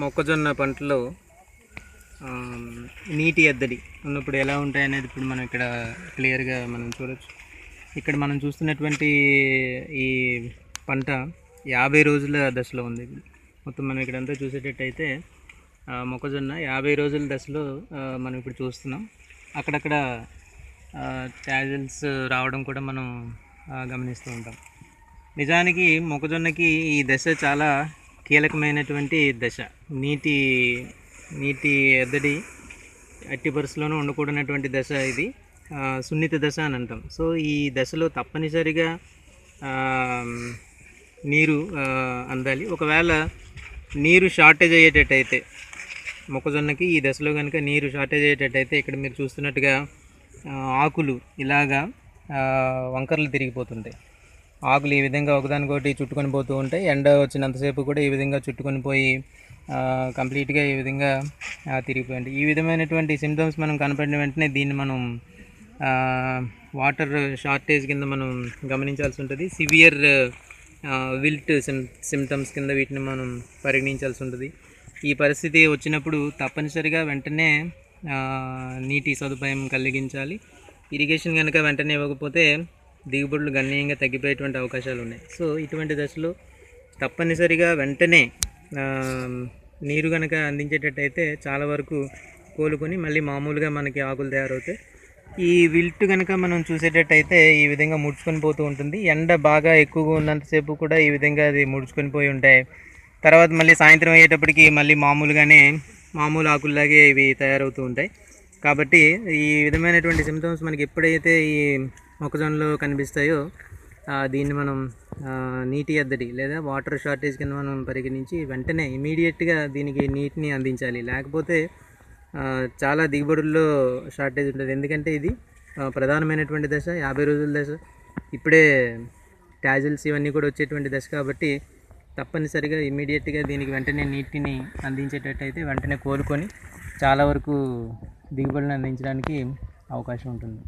మొక్కజొన్న పంటలో నీటి ఎద్దడి ఉన్నప్పుడు ఎలా ఉంటాయనేది ఇప్పుడు మనం ఇక్కడ క్లియర్గా మనం చూడొచ్చు. ఇక్కడ మనం చూస్తున్నటువంటి ఈ పంట 50 రోజుల దశలో ఉంది. మొత్తం మనం ఇక్కడంతా చూసేటట్టయితే మొక్కజొన్న 50 రోజుల దశలో మనం ఇప్పుడు చూస్తున్నాం. అక్కడక్కడ ట్యాజిల్స్ రావడం కూడా మనం గమనిస్తూ ఉంటాం. నిజానికి మొక్కజొన్నకి ఈ దశ చాలా కీలకమైనటువంటి దశ. నీటి ఎద్దడి ఎట్టి పరిస్థితుల్లోనూ ఉండకూడనటువంటి దశ ఇది. సున్నిత దశ అని అంటాం. సో ఈ దశలో తప్పనిసరిగా నీరు అందాలి. ఒకవేళ నీరు షార్టేజ్ అయ్యేటట్టయితే మొక్కజొన్నకి ఈ దశలో కనుక నీరు షార్టేజ్ అయ్యేటట్టయితే ఇక్కడ మీరు చూస్తున్నట్టుగా ఆకులు ఇలాగా వంకర్లు తిరిగిపోతుంటాయి. ఆకులు ఈ విధంగా ఒకదానికొకటి చుట్టుకొని పోతూ ఉంటాయి. ఎండ వచ్చినంతసేపు కూడా ఈ విధంగా చుట్టుకొని పోయి కంప్లీట్గా ఈ విధంగా తిరిగిపోయింది. ఈ విధమైనటువంటి సిమ్టమ్స్ మనం కనపడిన వెంటనే దీన్ని మనం వాటర్ షార్టేజ్ కింద మనం గమనించాల్సి ఉంటుంది. సివియర్ విల్ట్ సిమ్టమ్స్ కింద వీటిని మనం పరిగణించాల్సి ఉంటుంది. ఈ పరిస్థితి వచ్చినప్పుడు తప్పనిసరిగా వెంటనే నీటి సదుపాయం కలిగించాలి. ఇరిగేషన్ కనుక వెంటనే ఇవ్వకపోతే దిగుబడులు గణనీయంగా తగ్గిపోయేటువంటి అవకాశాలు ఉన్నాయి. సో ఇటువంటి దశలో తప్పనిసరిగా వెంటనే నీరు కనుక అందించేటట్టయితే చాలా వరకు కోలుకొని మళ్ళీ మామూలుగా మనకి ఆకులు తయారవుతాయి. ఈ విల్ట్ కనుక మనం చూసేటట్టయితే ఈ విధంగా ముడుచుకొని పోతూ ఉంటుంది. ఎండ బాగా ఎక్కువగా ఉన్నంతసేపు కూడా ఈ విధంగా అది ముడుచుకొని పోయి ఉంటాయి. తర్వాత మళ్ళీ సాయంత్రం అయ్యేటప్పటికి మళ్ళీ మామూలు ఆకుల్లాగే ఇవి తయారవుతూ ఉంటాయి. కాబట్టి ఈ విధమైనటువంటి సిమ్టమ్స్ మనకి ఎప్పుడైతే ఈ మొక్కజొన్నలో కనిపిస్తాయో దీన్ని మనం నీటి ఎద్దడి లేదా వాటర్ షార్టేజ్ కింద మనం పరిగణించి వెంటనే ఇమీడియట్గా దీనికి నీటిని అందించాలి. లేకపోతే చాలా దిగుబడుల్లో షార్టేజ్ ఉంటుంది. ఎందుకంటే ఇది ప్రధానమైనటువంటి దశ, 50 రోజుల దశ, ఇప్పుడే ట్యాజిల్స్ ఇవన్నీ కూడా వచ్చేటువంటి దశ. కాబట్టి తప్పనిసరిగా ఇమీడియట్గా దీనికి వెంటనే నీటిని అందించేటట్టయితే వెంటనే కోలుకొని చాలా వరకు దిగుబడిని అందించడానికి అవకాశం ఉంటుంది.